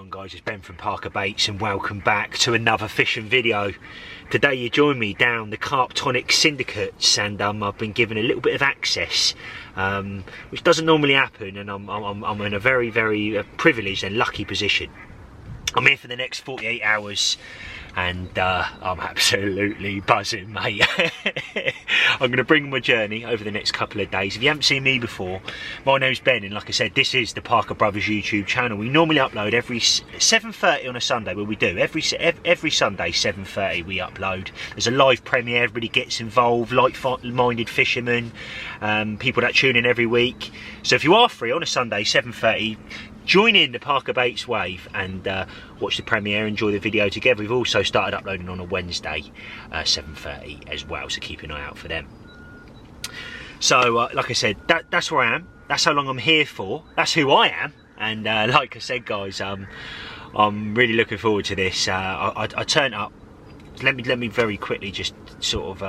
on guys, it's Ben from Parker Baits and welcome back to another fishing video. Today you join me down the Carptonik Syndicates and I've been given a little bit of access which doesn't normally happen, and I'm in a very privileged and lucky position. I'm here for the next 48 hours and I'm absolutely buzzing, mate. I'm going to bring my journey over the next couple of days. If you haven't seen me before, my name's Ben, and like I said, this is the Parker Brothers YouTube channel. We normally upload every 7:30 on a Sunday. Well, we do every Sunday 7:30 we upload. There's a live premiere, everybody gets involved, like-minded fishermen, people that tune in every week. So if you are free on a Sunday 7:30, join in the Parker Baits wave and watch the premiere, enjoy the video together. We've also started uploading on a Wednesday 7:30 as well, so keep an eye out for them. So like I said, that's where I am, that's how long I'm here for, that's who I am, and like I said guys, I'm really looking forward to this. I turned up. Let me very quickly just sort of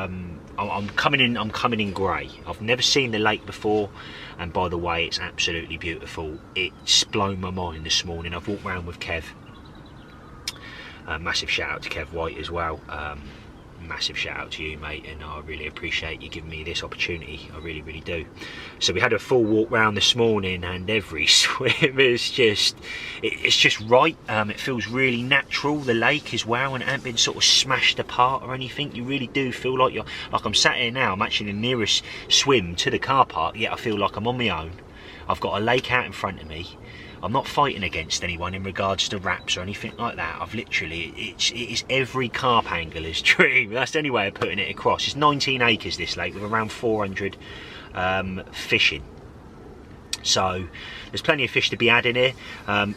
I'm coming in grey. I've never seen the lake before, and by the way, it's absolutely beautiful. It's blown my mind this morning. I've walked around with Kev. Massive shout out to Kev White as well. Massive shout out to you, mate, and I really appreciate you giving me this opportunity. I really do. So we had a full walk round this morning, and every swim is just right. It feels really natural, the lake as well, and it hasn't been sort of smashed apart or anything. You really do feel like I'm sat here now. I'm actually the nearest swim to the car park, yet I feel like I'm on my own. I've got a lake out in front of me. I'm not fighting against anyone in regards to wraps or anything like that. I've literally, it is every carp angler's dream. That's the only way of putting it across. It's 19 acres this lake with around 400 fishing. So there's plenty of fish to be had in here.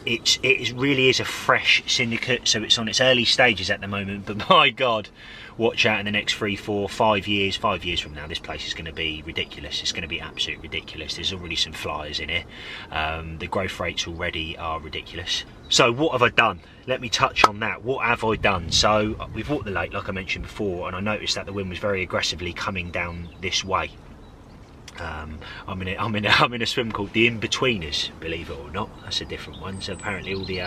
It really is a fresh syndicate, so it's on its early stages at the moment, but my God, watch out in the next 3, 4, 5 years. 5 years from now, this place is going to be ridiculous. It's going to be absolutely ridiculous. There's already some flyers in here. The growth rates already are ridiculous. So what have I done? Let me touch on that. What have I done? So we've walked the lake, like I mentioned before, and I noticed that the wind was very aggressively coming down this way. I'm in a swim called the In-Betweeners, believe it or not. That's a different one. So apparently all the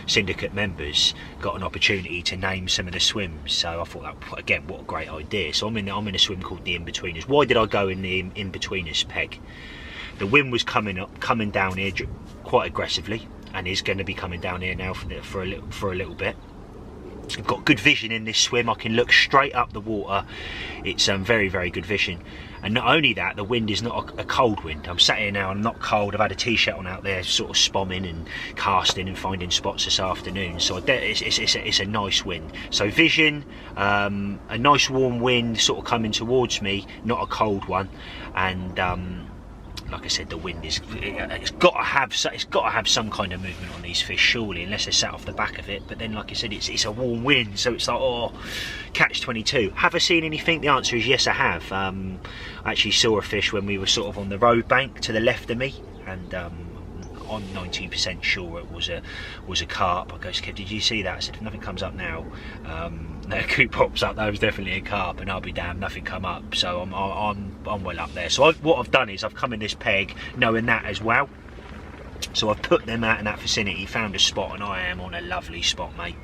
syndicate members got an opportunity to name some of the swims. So I thought that, again, what a great idea. So I'm in a swim called the In-Betweeners. Why did I go in the In-Betweeners peg? The wind was coming down here quite aggressively, and is going to be coming down here now for a little bit. I've got good vision in this swim. I can look straight up the water. It's very good vision. And not only that, the wind is not a cold wind. I'm sat here now, I'm not cold. I've had a t-shirt on out there, sort of spomming and casting and finding spots this afternoon. So it's a nice wind. So vision, a nice warm wind sort of coming towards me, not a cold one. And like I said, the wind it's got to have some kind of movement on these fish, surely, unless they're sat off the back of it. But then, like I said, it's a warm wind, so it's like, oh, catch-22. Have I seen anything? The answer is yes, I have. I actually saw a fish when we were sort of on the road bank to the left of me, and I'm 19% sure it was a carp. I go to Kev, did you see that? I said, if nothing comes up now, no coup pops up, that was definitely a carp, and I'll be damned, nothing come up. So I'm well up there. So what I've done is I've come in this peg knowing that as well. So I've put them out in that vicinity, found a spot, and I am on a lovely spot, mate.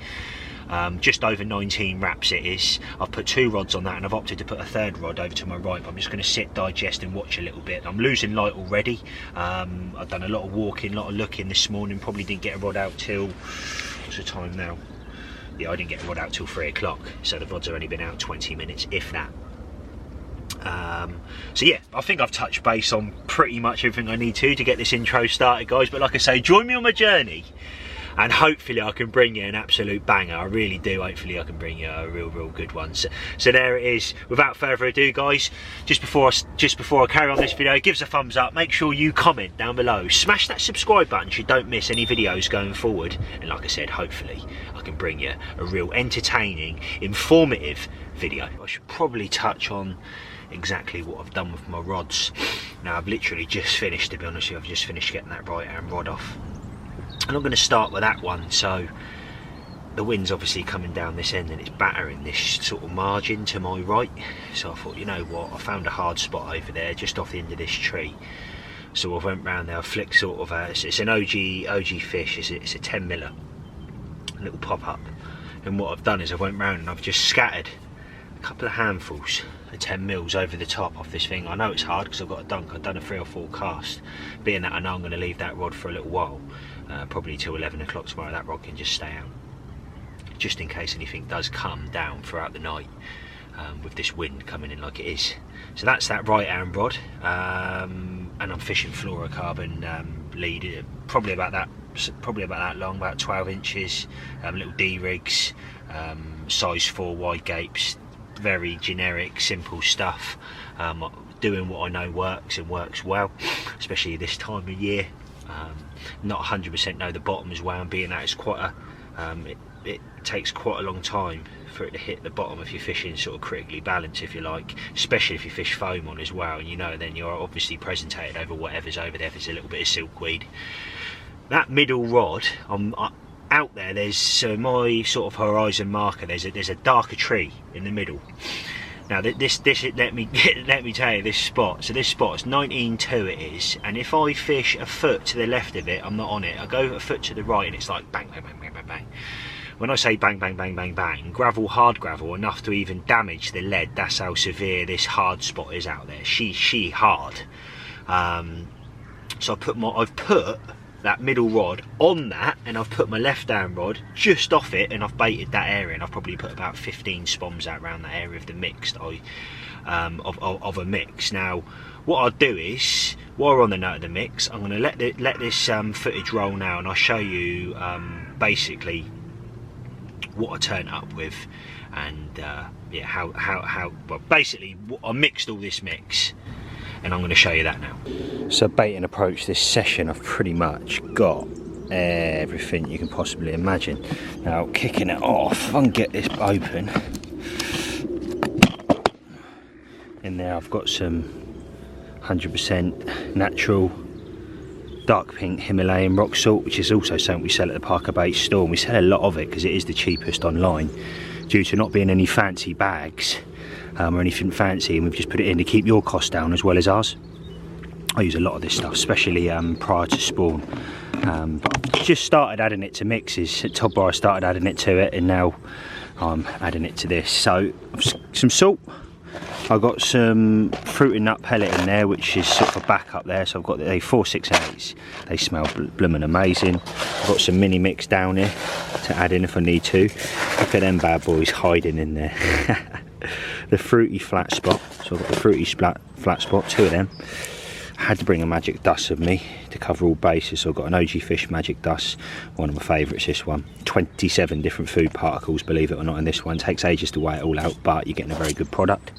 Just over 19 wraps it is. I've put 2 rods on that, and I've opted to put a 3rd rod over to my right, but I'm just going to sit, digest and watch a little bit. I'm losing light already. I've done a lot of walking, a lot of looking this morning. Probably didn't get a rod out till, what's the time now? Yeah, I didn't get a rod out till 3 o'clock, so the rod's have only been out 20 minutes, if that. So yeah, I think I've touched base on pretty much everything I need to get this intro started, guys. But like I say, join me on my journey, and hopefully I can bring you an absolute banger. I really do. Hopefully I can bring you a real good one. So there it is. Without further ado, guys, just before I carry on this video, give us a thumbs up. Make sure you comment down below. Smash that subscribe button so you don't miss any videos going forward. And like I said, hopefully I can bring you a real entertaining, informative video. I should probably touch on exactly what I've done with my rods. Now I've literally just finished, to be honest with you, I've just finished getting that right hand rod off. And I'm going to start with that one. So the wind's obviously coming down this end and it's battering this sort of margin to my right. So I thought, you know what, I found a hard spot over there just off the end of this tree. So I went round there, I flicked sort of it's an OG fish, it's a 10 miller. little pop-up. And what I've done is I went round and I've just scattered a couple of handfuls of 10 mils over the top off this thing. I know it's hard because I've got a dunk. I've done a 3 or 4 cast. Being that I know I'm going to leave that rod for a little while, probably till 11 o'clock tomorrow, that rod can just stay out, just in case anything does come down throughout the night with this wind coming in like it is. So that's that right hand rod, and I'm fishing fluorocarbon lead, probably about that long, about 12 inches, little D-rigs, size 4 wide gapes, very generic, simple stuff, doing what I know works and works well, especially this time of year. Not 100% know the bottom as well, and being that it's quite a, it takes quite a long time for it to hit the bottom if you're fishing sort of critically balanced, if you like, especially if you fish foam on as well, and you know then you're obviously presentated over whatever's over there if it's a little bit of silkweed. That middle rod, out there, there's my sort of horizon marker, there's a darker tree in the middle. Now this let me tell you, this spot, so this spot's 19.2 it is, and if I fish a foot to the left of it, I'm not on it. I go a foot to the right and it's like bang bang bang bang bang bang. When I say bang bang bang bang bang, gravel, hard gravel, enough to even damage the lead, that's how severe this hard spot is out there. She hard. So I've put that middle rod on that, and I've put my left hand rod just off it, and I've baited that area, and I've probably put about 15 spoms out around that area of the mix of a mix. Now what I'll do is, while we're on the note of the mix, I'm going to let this footage roll now, and I'll show you basically what I turn up with, and yeah, how well, basically I mixed all this mix, and I'm going to show you that now. So bait and approach this session, I've pretty much got everything you can possibly imagine. Now kicking it off, if I can get this open, in there I've got some 100% natural dark pink Himalayan rock salt, which is also something we sell at the Parker Bait store, and we sell a lot of it because it is the cheapest online due to not being any fancy bags or anything fancy, and we've just put it in to keep your cost down as well as ours. I use a lot of this stuff, especially prior to spawn, but I've just started adding it to mixes. At Top Bar I started adding it to it, and now I'm adding it to this. So some salt, I've got some fruit and nut pellet in there, which is sort of a backup there. So I've got the 468s, they smell blooming amazing. I've got some mini mix down here to add in if I need to. Look at them bad boys hiding in there. The fruity flat spot, so I've got the fruity flat spot, 2 of them. I had to bring a magic dust with me to cover all bases, so I've got an OG Fish magic dust, one of my favourites, this one. 27 different food particles, believe it or not, in this one. It takes ages to weigh it all out, but you're getting a very good product.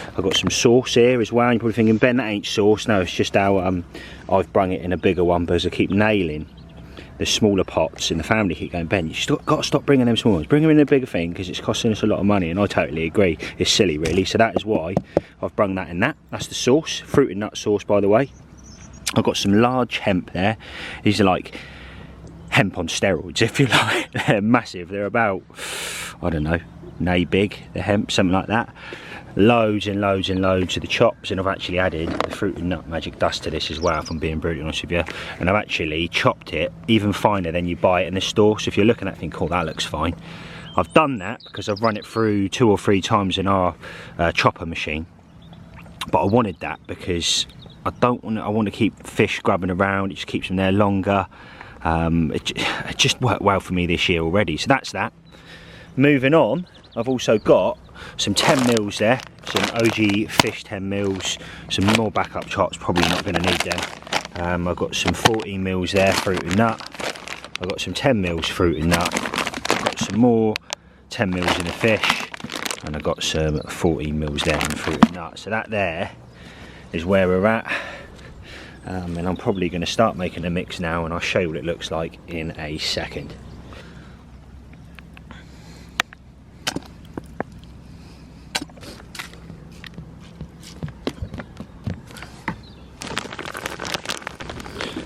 I've got some sauce here as well. You're probably thinking, Ben, that ain't sauce. No, it's just how I've brung it in a bigger one, because I keep nailing the smaller pots, and the family keep going, Ben, you've got to stop bringing them small ones, bring them in a bigger thing, because it's costing us a lot of money. And I totally agree, it's silly really. So that is why I've brung that in. That's the sauce, fruit and nut sauce, by the way. I've got some large hemp there. These are like hemp on steroids, if you like. They're massive, they're about, I don't know, nay big, the hemp, something like that. Loads and loads and loads of the chops, and I've actually added the fruit and nut magic dust to this as well, if I'm being brutally honest with you. And I've actually chopped it even finer than you buy it in the store, so if you're looking at it thinking, oh, that looks fine. I've done that because I've run it through 2 or 3 times in our chopper machine, but I wanted that because I want to keep fish grubbing around. It just keeps them there longer. It just worked well for me this year already, so that's that. Moving on, I've also got some 10 mils there, some OG Fish 10 mils, some more backup chops, probably not going to need them. I've got some 14 mils there, fruit and nut. I've got some 10 mils fruit and nut. I've got some more 10 mils in the fish, and I've got some 14 mils there in fruit and nut. So that there is where we're at. And I'm probably going to start making a mix now, and I'll show you what it looks like in a second.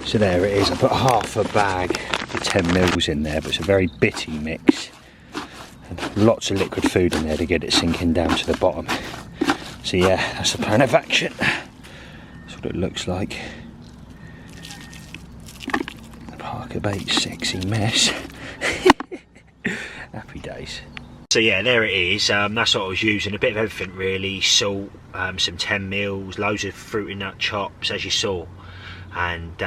So there it is. I put half a bag of 10 mils in there, but it's a very bitty mix. And lots of liquid food in there to get it sinking down to the bottom. So yeah, that's the plan of action. That's what it looks like. The Parker Bait sexy mess. is. So yeah, there it is. That's what I was using, a bit of everything really. Salt, some 10 mils, loads of fruit and nut chops, as you saw. And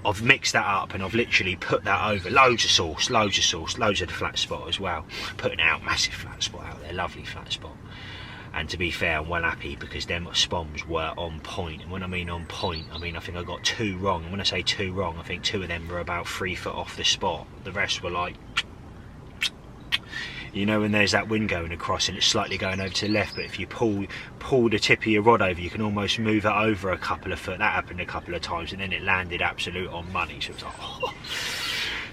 I've mixed that up and I've literally put that over loads of sauce, loads of the flat spot as well. Putting out massive flat spot out there, lovely flat spot. And to be fair, I'm well happy because them spoms were on point. And when I mean on point, I mean I think I got 2 wrong. And when I say 2 wrong, I think 2 of them were about 3 foot off the spot. The rest were like, you know, when there's that wind going across and it's slightly going over to the left, but if you pull the tip of your rod over, you can almost move it over a couple of foot. That happened a couple of times, and then it landed absolute on money. So it was like, oh.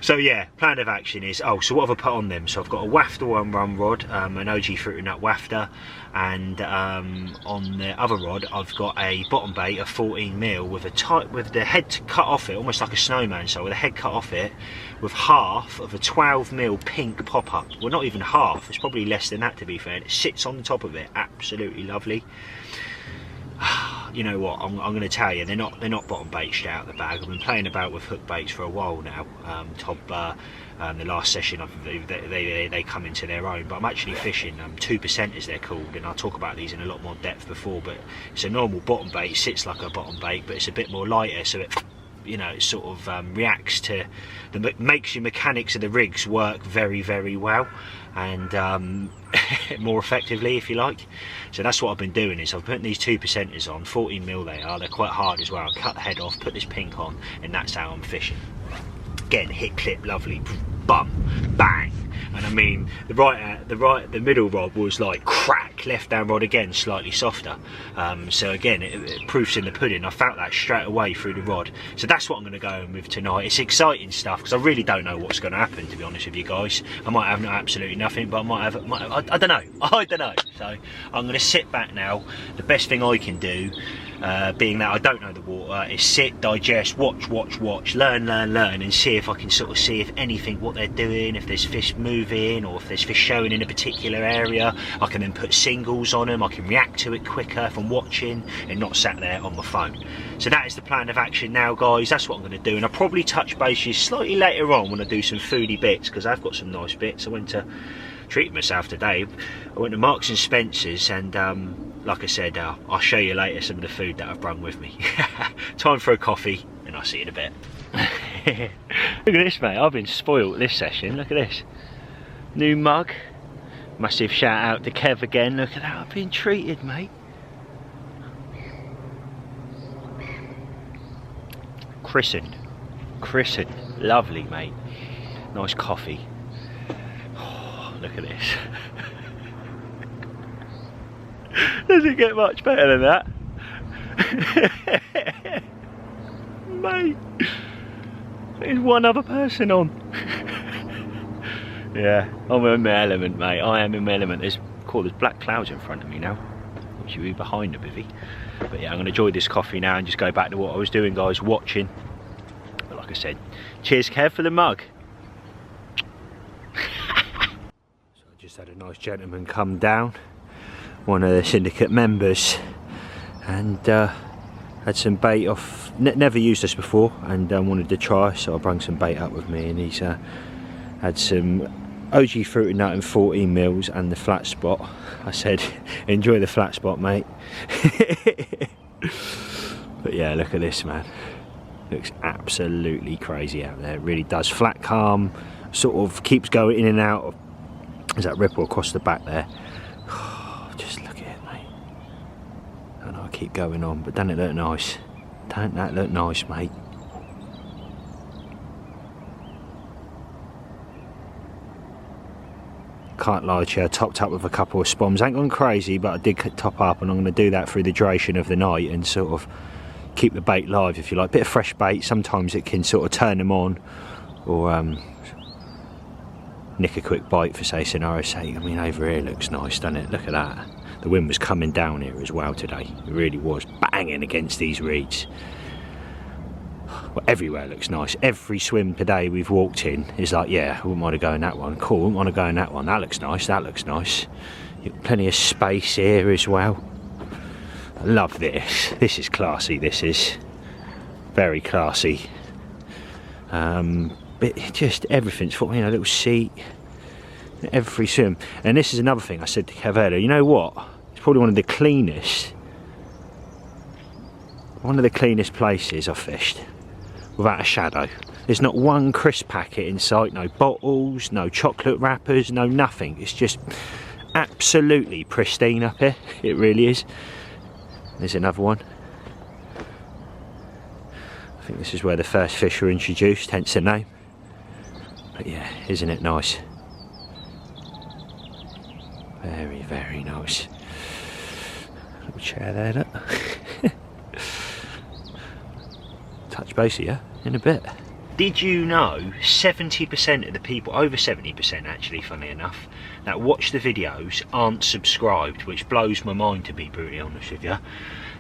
So yeah, plan of action is, oh, so what have I put on them? So I've got a wafter one run rod, an OG fruit and nut wafter, and on the other rod I've got a bottom bait, a 14 mil with the head cut off it, almost like a snowman. So with the head cut off it, with half of a 12 mil pink pop-up. Well, not even half, it's probably less than that to be fair. And it sits on the top of it, absolutely lovely. You know what, I'm going to tell you, they're not bottom bait straight out of the bag. I've been playing about with hook baits for a while now. The last session they come into their own, but I'm actually fishing 2% as they're called, and I'll talk about these in a lot more depth before. But it's a normal bottom bait, sits like a bottom bait, but it's a bit more lighter, so it, you know, it sort of reacts to makes your mechanics of the rigs work very, very well, and more effectively, if you like. So that's what I've been doing, is I've put these 2%ers on, 14 mil they are, they're quite hard as well. Cut the head off, put this pink on, and that's how I'm fishing. Again, hit clip, lovely, bum, bang. And I mean, the middle rod was like crack, left down rod again, slightly softer. So again, it proofs in the pudding. I felt that straight away through the rod. So that's what I'm going to go in with tonight. It's exciting stuff because I really don't know what's going to happen, to be honest with you guys. I might have absolutely nothing, but I might have, I don't know. So I'm going to sit back now. The best thing I can do, being that I don't know the water, is sit, digest, watch, learn, and see if I can sort of see if anything, what they're doing, if there's fish moving or if there's fish showing in a particular area. I can then put singles on them, I can react to it quicker if I'm watching and not sat there on my phone. So that is the plan of action now, guys. That's what I'm going to do, and I'll probably touch bases slightly later on when I do some foodie bits, because I've got some nice bits. I went to treat myself today. I went to Marks and Spencer's, and like I said, I'll show you later some of the food that I've brought with me. Time for a coffee, and I'll see you in a bit. Look at this, mate. I've been spoilt this session. Look at this new mug. Massive shout out to Kev again. Look at that, I've been treated, mate. Christened, lovely, mate. Nice coffee. Oh, look at this. Does it get much better than that? Mate, there's one other person on. Yeah, I'm in my element, mate. I am in my element. There's black clouds in front of me now, which you'll be behind a bivvy. But yeah, I'm going to enjoy this coffee now and just go back to what I was doing, guys, watching. But like I said, cheers, Kev, for the mug. So I just had a nice gentleman come down, one of the syndicate members, and had some bait off. Never used this before, and wanted to try, so I brought some bait up with me, and he's had some OG fruit and nut and 14 mils and the flat spot. I said, enjoy the flat spot, mate. But yeah, look at this, man. Looks absolutely crazy out there. It really does. Flat calm, sort of keeps going in and out. There's that ripple across the back there. Just look at it, mate. I know I keep going on, but doesn't it look nice? Don't that look nice, mate? Can't lie to you, I topped up with a couple of spoms. Ain't gone crazy, but I did top up, and I'm going to do that through the duration of the night and sort of keep the bait live, if you like. Bit of fresh bait, sometimes it can sort of turn them on, or nick a quick bite for, say, scenario's sake. I mean, over here looks nice, doesn't it? Look at that. The wind was coming down here as well today. It really was, banging against these reeds. Well, everywhere looks nice. Every swim today we've walked in is like, yeah, I wouldn't want to go in that one. Cool, I wouldn't want to go in that one. That looks nice, that looks nice. Plenty of space here as well. I love this. This is classy, this is. Very classy. But just everything's for, you know, a little seat. Every swim. And this is another thing I said to Kev earlier, you know what? It's probably one of the cleanest places I've fished, without a shadow. There's not one crisp packet in sight, no bottles, no chocolate wrappers, no nothing. It's just absolutely pristine up here. It really is. There's another one. I think this is where the first fish were introduced, hence the name. But yeah, isn't it nice? Very, very nice. Little chair there, look. Touch base here in a bit. Did you know 70% of the people, over 70% actually, funny enough, that watch the videos aren't subscribed, which blows my mind, to be brutally honest with you.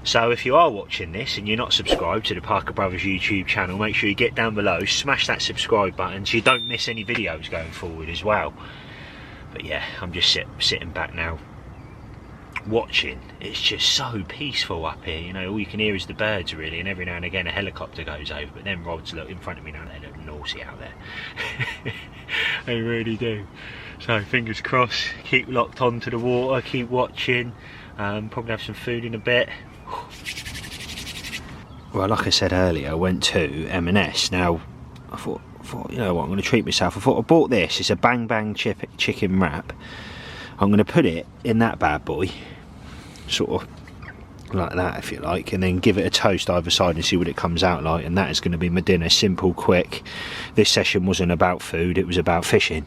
So if you are watching this and you're not subscribed to the Parker Brothers YouTube channel, make sure you get down below, smash that subscribe button so you don't miss any videos going forward as well. But yeah, I'm just sitting back now watching. It's just so peaceful up here, you know. All you can hear is the birds really, and every now and again a helicopter goes over, but then rods look in front of me now, they look naughty out there. They really do. So fingers crossed, keep locked onto the water, keep watching, probably have some food in a bit. Well, like I said earlier, I went to M&S. Now I thought, you know what, I'm going to treat myself. I thought I bought this, it's a bang bang chicken wrap. I'm going to put it in that bad boy, sort of like that if you like, and then give it a toast either side and see what it comes out like, and that is going to be my dinner. Simple, quick. This session wasn't about food, it was about fishing,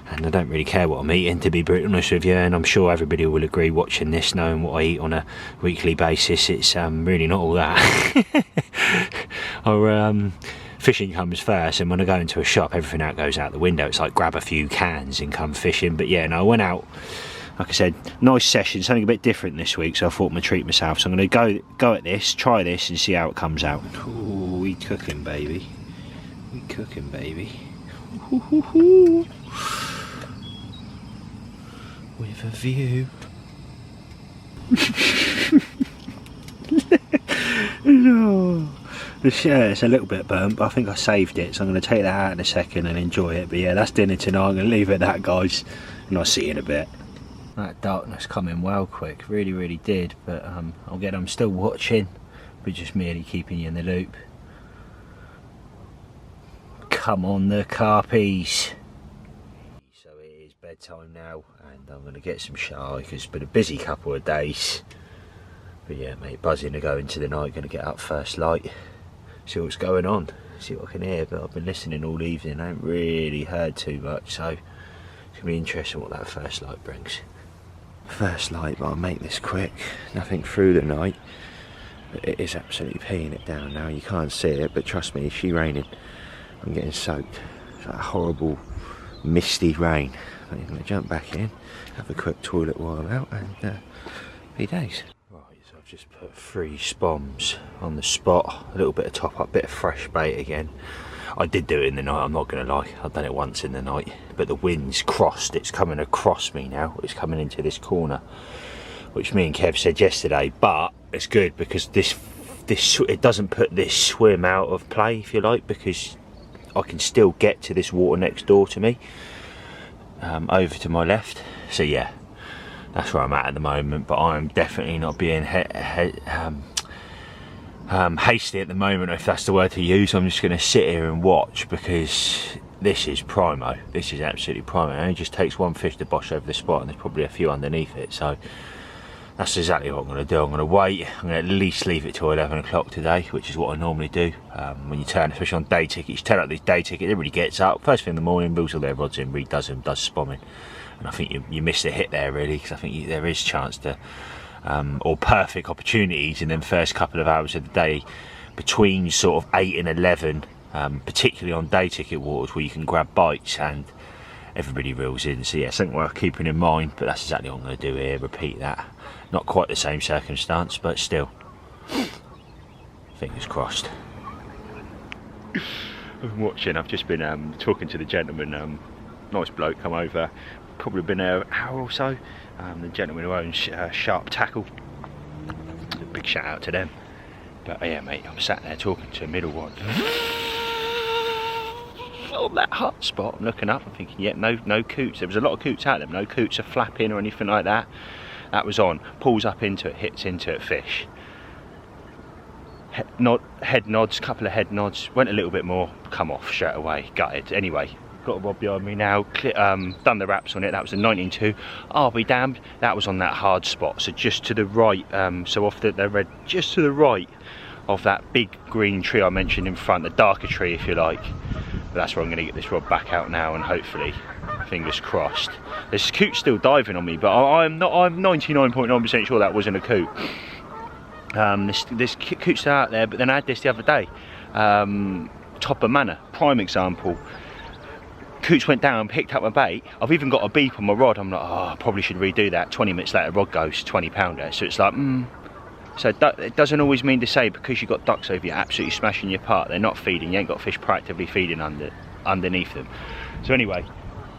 and I don't really care what I'm eating, to be brutally honest with you, and I'm sure everybody will agree watching this, knowing what I eat on a weekly basis. It's really not all that. Or fishing comes first, and when I go into a shop everything out goes out the window. It's like grab a few cans and come fishing. But yeah, no, I went out, like I said, nice session, something a bit different this week, so I thought I'd treat myself. So I'm going to go at this, try this and see how it comes out. Ooh, we cooking, baby. We cooking, baby. Ooh. With a view. No. It's a little bit burnt, but I think I saved it, so I'm going to take that out in a second and enjoy it. But yeah, that's dinner tonight. I'm going to leave it at that, guys, and I'll see you in a bit. That darkness coming well quick, really, really did. But I'm still watching, but just merely keeping you in the loop. Come on, the carpies. So it is bedtime now, and I'm going to get some shower because it's been a busy couple of days. But yeah, mate, buzzing to go into the night. Going to get up first light, see what's going on, see what I can hear. But I've been listening all evening, I haven't really heard too much, so it's going to be interesting what that first light brings. First light, but I'll make this quick. Nothing through the night. It is absolutely peeing it down now. You can't see it, but trust me, it's she raining. I'm getting soaked. It's like a horrible misty rain. I'm going to jump back in, have a quick toilet while I'm out, and be days. I've just put 3 spoms on the spot, a little bit of top up, bit of fresh bait again. I did do it in the night, I'm not going to lie, I've done it once in the night, but the wind's crossed, it's coming across me now, it's coming into this corner, which me and Kev said yesterday, but it's good because this it doesn't put this swim out of play, if you like, because I can still get to this water next door to me, over to my left. So yeah, that's where I'm at the moment, but I'm definitely not being hasty at the moment, if that's the word to use. I'm just going to sit here and watch because this is primo. This is absolutely primo. It only just takes one fish to bosh over the spot, and there's probably a few underneath it. So that's exactly what I'm going to do. I'm going to wait. I'm going to at least leave it till 11 o'clock today, which is what I normally do. When you turn, especially on day tickets, you turn up this day ticket, everybody gets up first thing in the morning, builds all their rods in, does spomming. And I think you missed a hit there really, because I think there is chance to, or perfect opportunities in them first couple of hours of the day between sort of 8 and 11, particularly on day ticket waters where you can grab bites and everybody reels in. So yeah, something worth keeping in mind, but that's exactly what I'm going to do here, repeat that. Not quite the same circumstance, but still, fingers crossed. I've been watching, I've just been talking to the gentleman, nice bloke, come over, probably been there an hour or so. The gentleman who owns Sharp Tackle, a big shout out to them. But yeah mate, I'm sat there talking to a middle one. on that hot spot. I'm looking up, I'm thinking, yeah, no coots. There was a lot of coots out there, no coots are flapping or anything like that. That was on. Pulls up into it, hits into it, fish. Head nods, couple of head nods, went a little bit more, come off straight away, gutted. Anyway, got a rod behind me now, done the wraps on it. That was a 19.2. I'll be damned, that was on that hard spot, so just to the right, so off the red, just to the right of that big green tree I mentioned in front, the darker tree if you like. But that's where I'm going to get this rod back out now, and hopefully, fingers crossed. There's coot still diving on me, but I'm 99.9% sure that wasn't a coot. This coot's still out there, but then I had this the other day. Topper Manor, prime example. Coots went down, picked up my bait. I've even got a beep on my rod. I'm like, oh, I probably should redo that. 20 minutes later, rod goes 20 pounder. So it's like, So it doesn't always mean to say because you've got ducks over you absolutely smashing your part. They're not feeding. You ain't got fish proactively feeding underneath them. So anyway,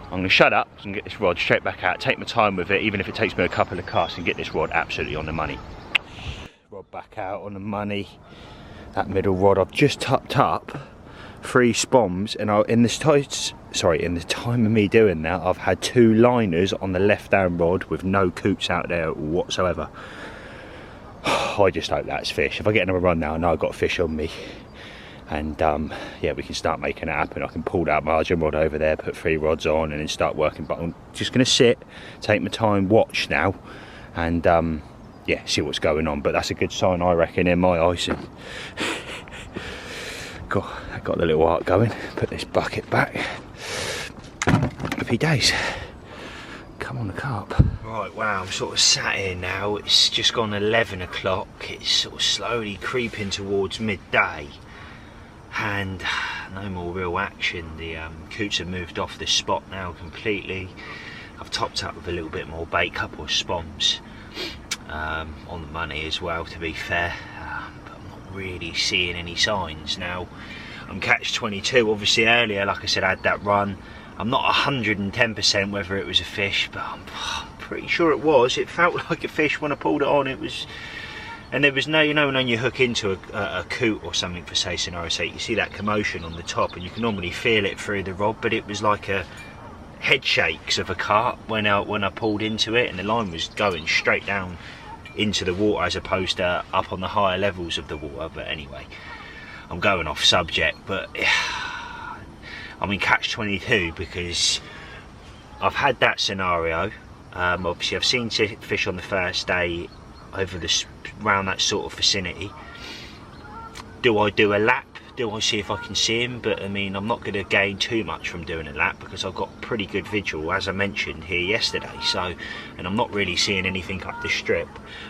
I'm going to shut up and get this rod straight back out. Take my time with it, even if it takes me a couple of casts, and get this rod absolutely on the money. Rod back out on the money. That middle rod I've just tucked up 3 spoms, and in the time of me doing that, I've had 2 liners on the left hand rod with no coots out there whatsoever. I just hope that's fish. If I get another run now, I know I've got fish on me, and yeah, we can start making it happen. I can pull that margin rod over there, put 3 rods on, and then start working. But I'm just going to sit, take my time, watch now, and yeah, see what's going on. But that's a good sign, I reckon, in my eyes. Got the little arc going. Put this bucket back. Happy days. Come on, the carp. Right, wow, I'm sort of sat here now. It's just gone 11 o'clock. It's sort of slowly creeping towards midday, and no more real action. The coots have moved off this spot now completely. I've topped up with a little bit more bait, couple of spoms on the money as well, to be fair, but I'm not really seeing any signs now. I'm catch 22. Obviously earlier, like I said, I had that run. I'm not 110% whether it was a fish, but I'm pretty sure it was. It felt like a fish when I pulled it on. It was, and there was no, you know, when you hook into a coot or something, for say scenario sake, you see that commotion on the top, and you can normally feel it through the rod, but it was like a head shakes of a carp when I pulled into it, and the line was going straight down into the water as opposed to up on the higher levels of the water. But anyway, I'm going off subject, but I'm in catch 22 because I've had that scenario. Obviously I've seen fish on the first day over around that sort of vicinity. Do I do a lap? Do I see if I can see him? But I mean, I'm not going to gain too much from doing a lap because I've got pretty good visual, as I mentioned here yesterday. So, and I'm not really seeing anything up the strip.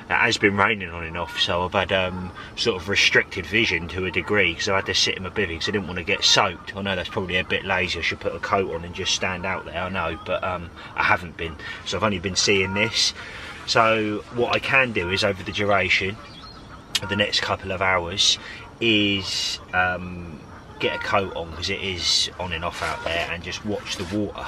It has been raining on and off, so I've had sort of restricted vision to a degree because I had to sit in my bivvy because I didn't want to get soaked. I know that's probably a bit lazy. I should put a coat on and just stand out there, I know, but I haven't been. So I've only been seeing this. So what I can do is, over the duration of the next couple of hours, is get a coat on, because it is on and off out there, and just watch the water.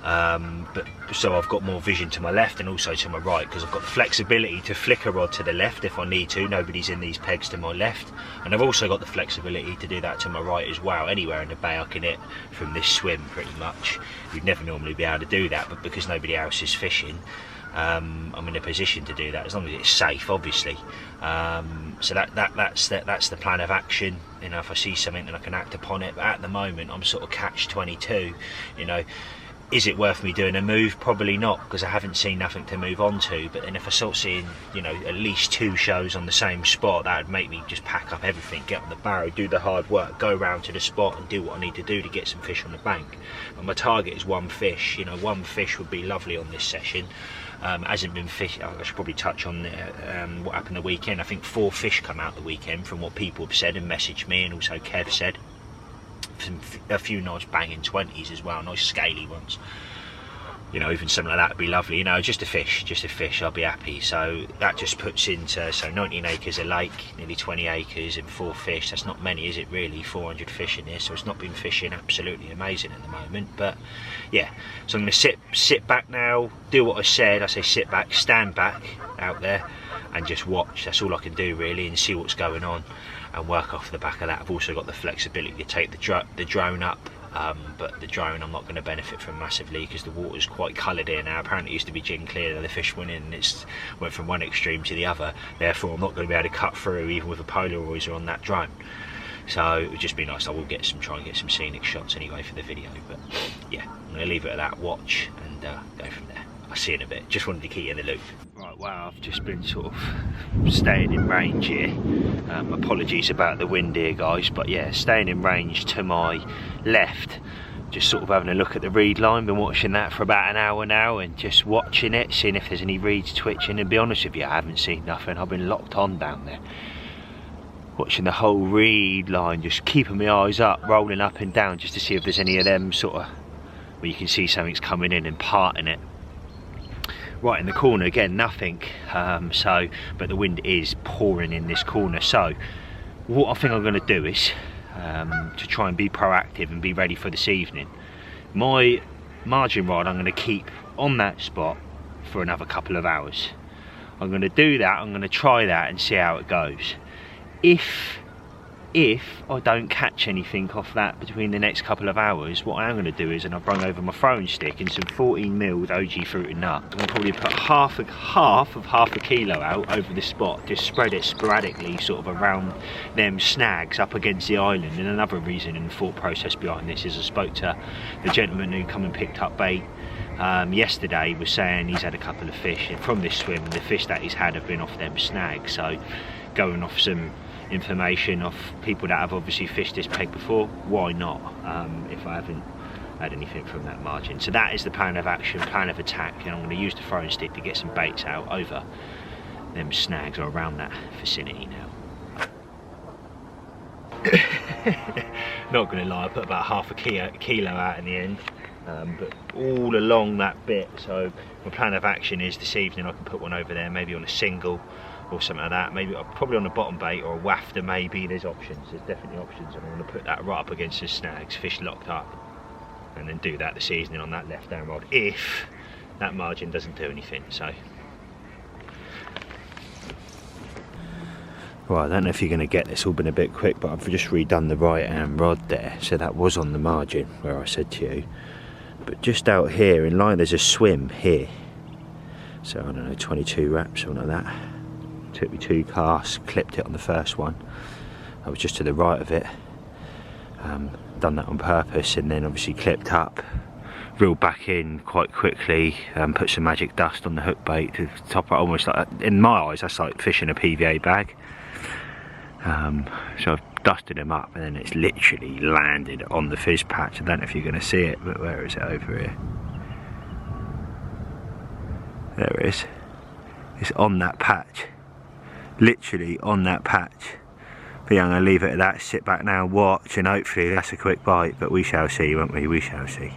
But so I've got more vision to my left and also to my right, because I've got the flexibility to flick a rod to the left if I need to. Nobody's in these pegs to my left, and I've also got the flexibility to do that to my right as well. Anywhere in the bay I can hit from this swim pretty much. You'd never normally be able to do that, but because nobody else is fishing, I'm in a position to do that, as long as it's safe, obviously. So that's the plan of action. You know, if I see something, then I can act upon it. But at the moment, I'm sort of catch 22. You know, is it worth me doing a move? Probably not, because I haven't seen nothing to move on to. But then if I start seeing, you know, at least 2 shows on the same spot, that would make me just pack up everything, get on the barrow, do the hard work, go round to the spot and do what I need to do to get some fish on the bank. But my target is 1 fish. You know, 1 fish would be lovely on this session. Hasn't been fish. I should probably touch on what happened the weekend. I think 4 fish come out the weekend from what people have said and messaged me, and also Kev said. A few nice banging 20s as well, nice scaly ones. You know, even something like that would be lovely. You know, just a fish, I'll be happy. So that just puts into, so 19 acres of lake, nearly 20 acres and 4 fish. That's not many, is it really? 400 fish in here, so it's not been fishing absolutely amazing at the moment. But yeah, so I'm going to sit back now, do what I said. I say sit back, stand back out there and just watch. That's all I can do really, and see what's going on and work off the back of that. I've also got the flexibility to take the drone up but the drone I'm not going to benefit from massively because the water's quite coloured here now. Apparently it used to be gin clear, the fish went in and it's went from one extreme to the other, therefore I'm not going to be able to cut through even with a Polaroizer on that drone. So it would just be nice. I will try and get some scenic shots anyway for the video, but yeah, I'm going to leave it at that, watch and go from there. I'll see you in a bit. Just wanted to keep you in the loop. Right, wow, I've just been sort of staying in range here. Apologies about the wind here, guys, but yeah, staying in range to my left, just sort of having a look at the reed line. Been watching that for about an hour now and just watching it, seeing if there's any reeds twitching, and to be honest with you, I haven't seen nothing. I've been locked on down there, watching the whole reed line, just keeping my eyes up, rolling up and down just to see if there's any of them sort of where you can see something's coming in and parting it. Right in the corner again, nothing, but the wind is pouring in this corner. So what I think I'm going to do is to try and be proactive and be ready for this evening, my margin rod I'm going to keep on that spot for another couple of hours. I'm going to do that, I'm going to try that and see how it goes. If I don't catch anything off that between the next couple of hours, what I am going to do is, and I've brung over my throwing stick and some 14mm OG fruited nut, I'm going to probably put half a kilo out over the spot, just spread it sporadically sort of around them snags up against the island. And another reason and thought process behind this is I spoke to the gentleman who come and picked up bait yesterday, was saying he's had a couple of fish, and from this swim the fish that he's had have been off them snags. So going off some information off people that have obviously fished this peg before, why not, if I haven't had anything from that margin. So that is the plan of action, plan of attack, and I'm going to use the throwing stick to get some baits out over them snags or around that vicinity now. Not going to lie, I put about half a kilo out in the end, but all along that bit. So my plan of action is this evening I can put one over there, maybe on a single or something like that, maybe probably on a bottom bait or a wafter maybe. There's options, there's definitely options, and I'm going to put that right up against the snags, fish locked up, and then do that this evening on that left hand rod if that margin doesn't do anything. So well, I don't know if you're going to get this, all been a bit quick, but I've just redone the right hand rod there, so that was on the margin where I said to you, but just out here in line there's a swim here, so I don't know, 22 wraps, something like that. Took me 2 casts, clipped it on the first one. I was just to the right of it, done that on purpose, and then obviously clipped up, reeled back in quite quickly, put some magic dust on the hook bait to top it, almost like, in my eyes that's like fishing a PVA bag. So I've dusted him up, and then it's literally landed on the fizz patch. I don't know if you're going to see it, but where is it? Over here. There it is. It's on that patch. Literally on that patch. But yeah, I'm going to leave it at that, sit back now, watch, and hopefully that's a quick bite, but we shall see, won't we? We shall see.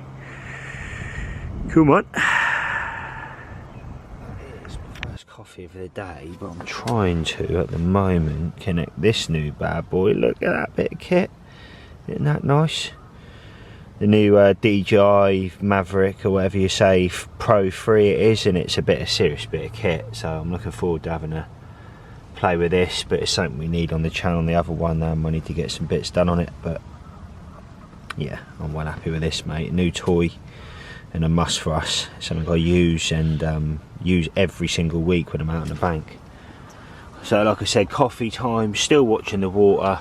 Come on. It's my first coffee of the day, but I'm trying to, at the moment, connect this new bad boy. Look at that bit of kit. Isn't that nice? The new DJI Maverick, or whatever you say, Pro 3 it is, and it's a serious bit of kit, so I'm looking forward to having a play with this, but it's something we need on the channel. The other one, I need to get some bits done on it, but yeah, I'm well happy with this, mate. New toy and a must for us. Something I use and use every single week when I'm out on the bank. So like I said, coffee time, still watching the water.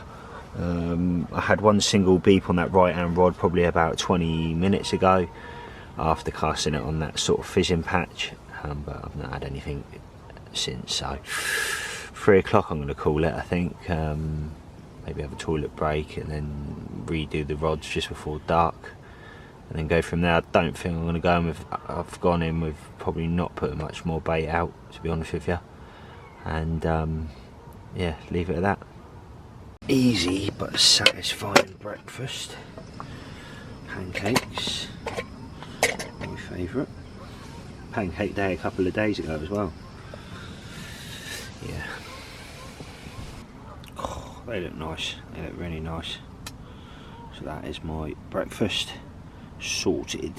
I had one single beep on that right hand rod probably about 20 minutes ago after casting it on that sort of fizzing patch, but I've not had anything since. So 3 o'clock I'm going to call it, I think. Maybe have a toilet break and then redo the rods just before dark, and then go from there. I don't think I'm going to go in with, I've gone in with probably not putting much more bait out, to be honest with you, and yeah, leave it at that. Easy but satisfying breakfast. Pancakes, my favourite. Pancake day a couple of days ago as well. Yeah. Oh, they look nice, they look really nice. So that is my breakfast sorted.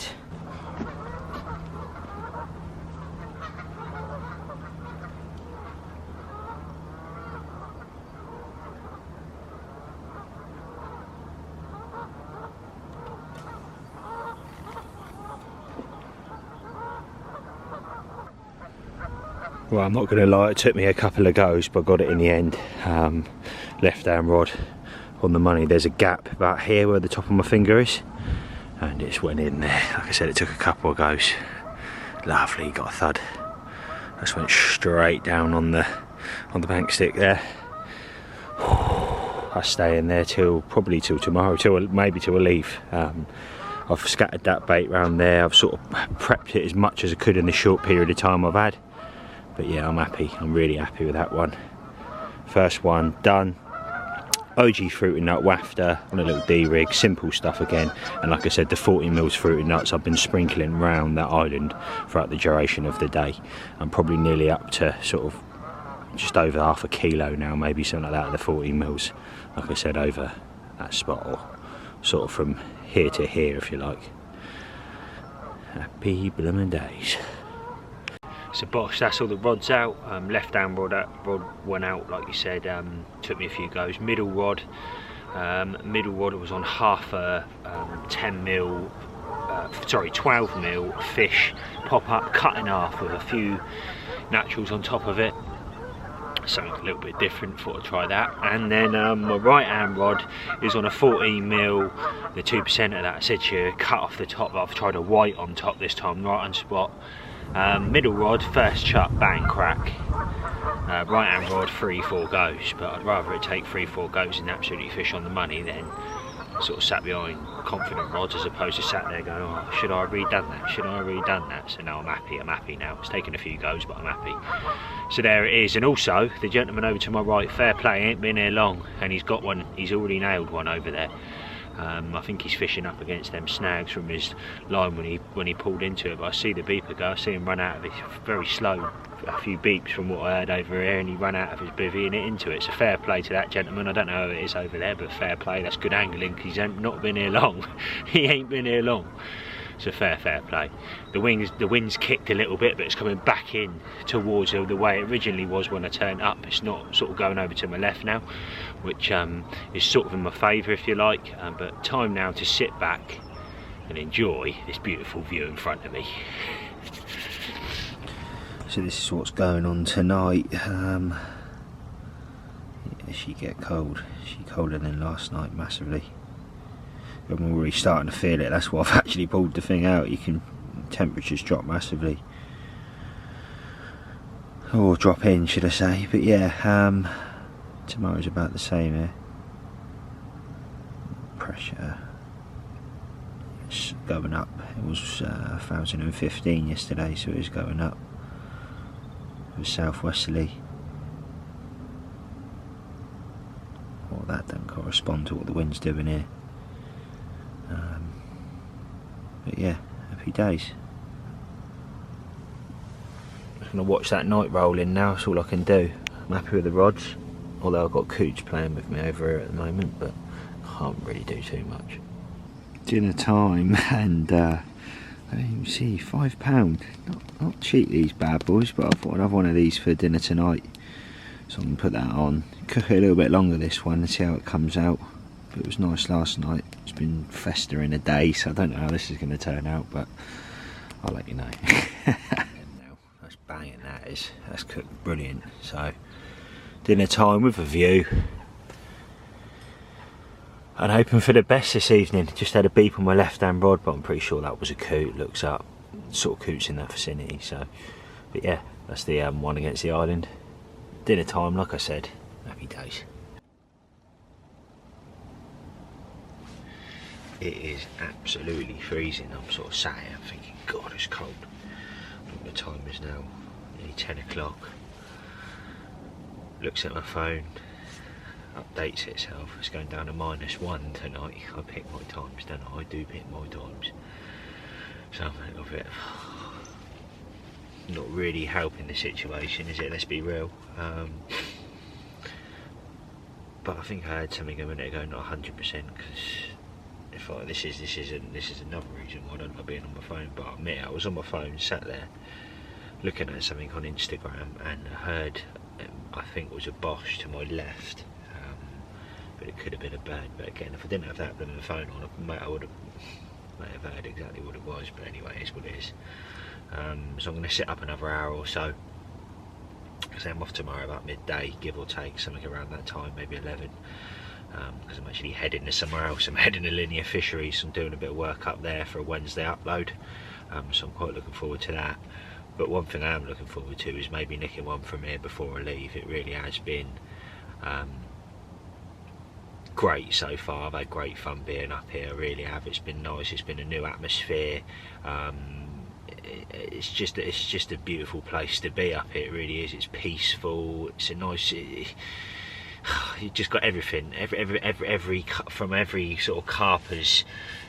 Well, I'm not going to lie, it took me a couple of goes, but I got it in the end. Left hand rod on the money. There's a gap about here where the top of my finger is, and it just went in there. Like I said, it took a couple of goes. Lovely, got a thud. Just went straight down on the bank stick there. I stay in there probably till tomorrow, maybe till I leave. I've scattered that bait around there. I've sort of prepped it as much as I could in the short period of time I've had. But yeah, I'm happy. I'm really happy with that one. First one done. OG fruit and nut wafter on a little D rig, simple stuff again. And like I said, the 40 mils fruit and nuts I've been sprinkling around that island throughout the duration of the day. I'm probably nearly up to sort of just over half a kilo now, maybe something like that, of the 40 mils. Like I said, over that spot, or sort of from here to here, if you like. Happy blooming days. So boss, that's all the rods out. Left hand rod went out, like you said. Took me a few goes. Middle rod was on half a 12 mil fish pop up, cut in half with a few naturals on top of it. Something a little bit different, thought I'd try that. And then my right hand rod is on a 14 mil, the 2% of that I said to you, cut off the top. I've tried a white on top this time, right on spot. Middle rod, first chuck, bang, crack. Right hand rod, 3-4 goes, but I'd rather it take 3-4 goes and absolutely fish on the money than sort of sat behind confident rods, as opposed to sat there going, oh, should I have redone that, should I have redone that? So now I'm happy now. It's taken a few goes, but I'm happy. So there it is. And also, the gentleman over to my right, fair play, ain't been here long, and he's got one, he's already nailed one over there. I think he's fishing up against them snags from his line when he pulled into it, but I see the beeper go, I see him run out of it very slow, a few beeps from what I heard over here, and he ran out of his bivvy and it into it. So fair play to that gentleman. I don't know who it is over there, but fair play, that's good angling, because he's not been here long. He ain't been here long. So fair play. The wind's kicked a little bit, but it's coming back in towards the way it originally was when I turned up. It's not sort of going over to my left now, which is sort of in my favour, if you like. But time now to sit back and enjoy this beautiful view in front of me. So this is what's going on tonight. Yeah, she get cold. She colder than last night massively. I'm already starting to feel it. That's why I've actually pulled the thing out. You can, temperatures drop massively, or drop in, should I say. But yeah, tomorrow's about the same here. Pressure, it's going up. It was 1015 yesterday, so it is going up. It was southwesterly. Well, that doesn't correspond to what the wind's doing here. But yeah, happy days. I'm going to watch that night roll in now, that's all I can do. I'm happy with the rods, although I've got Cooch playing with me over here at the moment, but I can't really do too much. Dinner time, and I don't even see, £5. Not cheap, these bad boys, but I thought I'd have one of these for dinner tonight. So I'm going to put that on, cook it a little bit longer this one and see how it comes out. It was nice last night. It's been festering a day, so I don't know how this is going to turn out, but I'll let you know. That's banging, that is. That's cooked brilliant. So dinner time with a view, and hoping for the best this evening. Just had a beep on my left hand rod, but I'm pretty sure that was a coot. Looks up, sort of coots in that vicinity. So, but yeah, that's the one against the island. Dinner time, like I said, happy days. It is absolutely freezing. I'm sort of sat here thinking, God, it's cold. I think the time is now nearly 10 o'clock. Looks at my phone, updates itself. It's going down to -1 tonight. I pick my times, don't I? I do pick my times. Something of it. Not really helping the situation, is it? Let's be real. But I think I had something a minute ago, not 100%, because this is another reason why I don't like being on my phone. But I admit, I was on my phone, sat there looking at something on Instagram, and I heard, I think it was a Bosch to my left, but it could have been a bird. But again, if I didn't have that on the phone on, I would have heard exactly what it was. But anyway, it's what it is. So I'm going to sit up another hour or so, because I'm off tomorrow about midday, give or take, something around that time, maybe 11. Because I'm actually heading to somewhere else. I'm heading to Linear Fisheries. I'm doing a bit of work up there for a Wednesday upload, so I'm quite looking forward to that. But one thing I am looking forward to is maybe nicking one from here before I leave. It really has been great so far. I've had great fun being up here, I really have. It's been nice, it's been a new atmosphere. It's just a beautiful place to be up here, it really is. It's peaceful, it's a nice, you just got everything, from every sort of carper's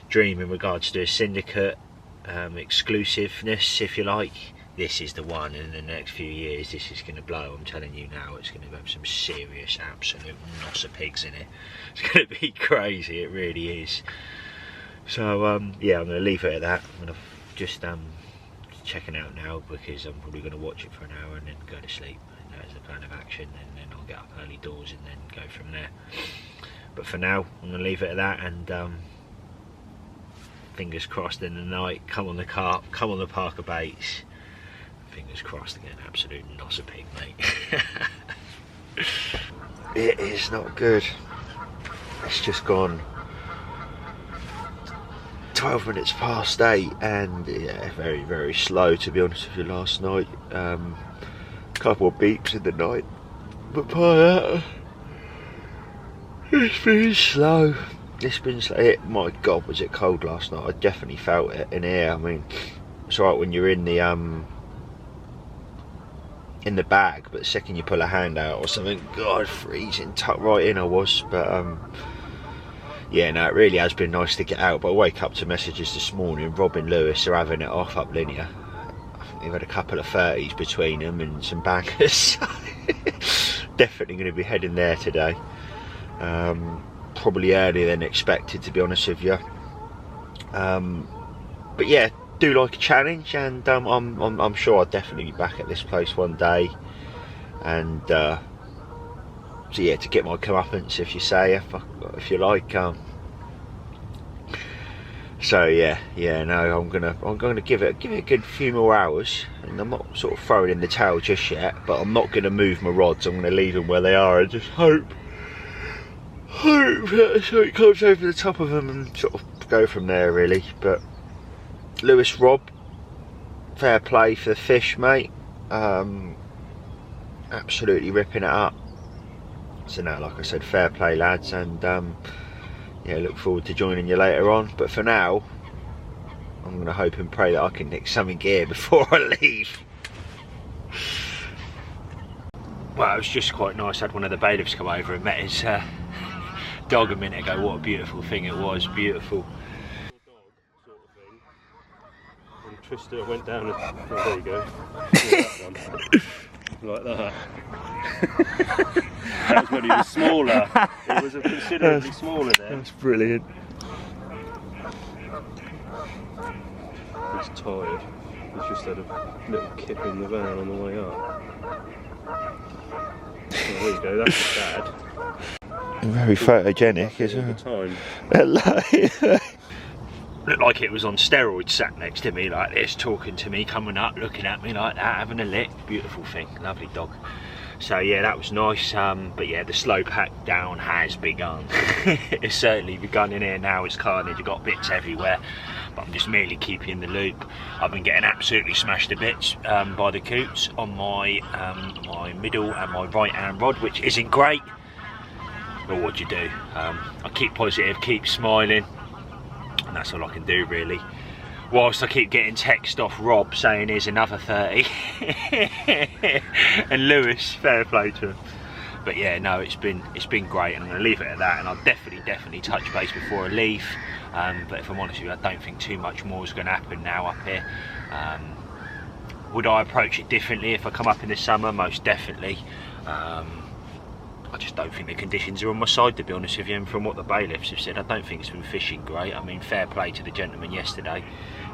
dream in regards to a syndicate exclusiveness, if you like. This is the one, and in the next few years this is going to blow. I'm telling you now, it's going to have some serious absolute nosser pigs in it. It's going to be crazy, it really is. So yeah, I'm going to leave it at that. I'm going to just checking out now, because I'm probably going to watch it for an hour and then go to sleep. And that is the plan of action, and then I'll get up early doors and then go from there. But for now, I'm going to leave it at that, and fingers crossed in the night, come on the carp, come on the Parker baits. Fingers crossed again, absolute nosser pig, mate. It is not good. It's just gone 12 minutes past 8, and yeah, very, very slow, to be honest with you, last night. Couple of beeps in the night, but by that, it's been slow. It's been slow. My God, was it cold last night? I definitely felt it in here. I mean, it's alright when you're in the bag, but the second you pull a hand out or something, God, freezing, tucked right in I was. But yeah, no, it really has been nice to get out. But I wake up to messages this morning. Rob and Lewis are having it off up Linear. I think they've had a couple of 30s between them and some bangers. Definitely going to be heading there today. Probably earlier than expected, to be honest with you. But yeah, do like a challenge, and I'm sure I'll definitely be back at this place one day. And so yeah, to get my comeuppance, if you say, if you like. So yeah, no, I'm gonna give it a good few more hours, and I'm not sort of throwing in the towel just yet. But I'm not gonna move my rods. I'm gonna leave them where they are and just hope that something comes over the top of them and sort of go from there, really. But Lewis, Rob, fair play for the fish, mate. Absolutely ripping it up. So now, like I said, fair play, lads, and yeah, look forward to joining you later on. But for now, I'm going to hope and pray that I can nick something here before I leave. Well, it was just quite nice. I had one of the bailiffs come over and met his dog a minute ago. What a beautiful thing it was, beautiful. Twister went down and oh, there you go. That like that. That was when he was smaller. It was considerably smaller there. That's brilliant. He's tired. He's just had a little kip in the van on the way up. Oh, there you go, that's bad. Very photogenic, isn't it? Looked like it was on steroids, sat next to me like this, talking to me, coming up, looking at me like that, having a lick. Beautiful thing, lovely dog. So yeah, that was nice. But yeah, the slow pack down has begun. It's certainly begun in here now. It's carnage. You've got bits everywhere, but I'm just merely keeping in the loop. I've been getting absolutely smashed to bits by the coots on my my middle and my right hand rod, which isn't great. But what do you do? I keep positive, keep smiling. And that's all I can do, really. Whilst I keep getting text off Rob saying here's another 30. And Lewis, fair play to him. But yeah, no, it's been great, and I'm going to leave it at that. And I'll definitely touch base before I leave. But if I'm honest with you, I don't think too much more is going to happen now up here. Would I approach it differently if I come up in the summer? Most definitely. I just don't think the conditions are on my side, to be honest with you, and from what the bailiffs have said, I don't think it's been fishing great. I mean, fair play to the gentleman yesterday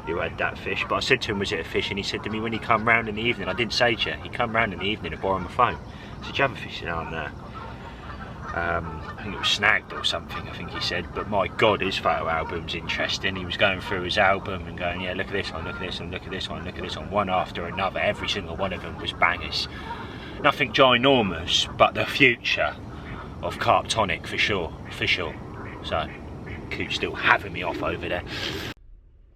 who had that fish, but I said to him, was it a fish? And he said to me, when he come round in the evening, I didn't say to you, he come round in the evening to borrow my phone. I said, do you have a fish? On I think it was snagged or something, I think he said. But my God, his photo album's interesting. He was going through his album and going, yeah, look at this one, look at this one, look at this one, look at this one, one after another. Every single one of them was bangers. Nothing ginormous, but the future of Carptonik for sure, So, Coop's still having me off over there.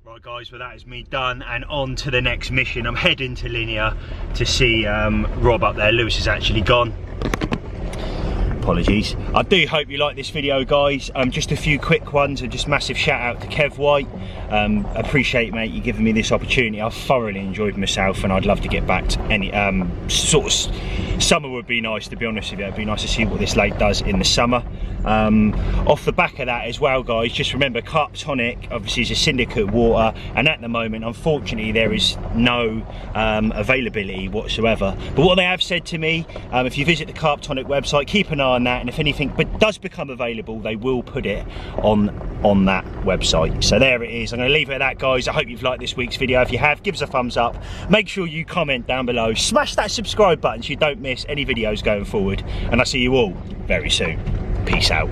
Right guys, well that is me done and on to the next mission. I'm heading to Linear to see Rob up there. Lewis is actually gone. Apologies. I do hope you like this video guys. Just a few quick ones and just massive shout out to Kev White. Appreciate mate you giving me this opportunity. I've thoroughly enjoyed myself and I'd love to get back to any sort of summer would be nice, to be honest with you. It'd be nice to see what this lake does in the summer. Off the back of that as well guys, just remember Carptonik obviously is a syndicate water, and at the moment unfortunately there is no availability whatsoever, but what they have said to me, if you visit the Carptonik website, keep an eye on that, and if anything does become available they will put it on that website. So there it is. I'm going to leave it at that guys. I hope you've liked this week's video. If you have, give us a thumbs up, make sure you comment down below, smash that subscribe button so you don't miss any videos going forward, and I'll see you all very soon. Peace out.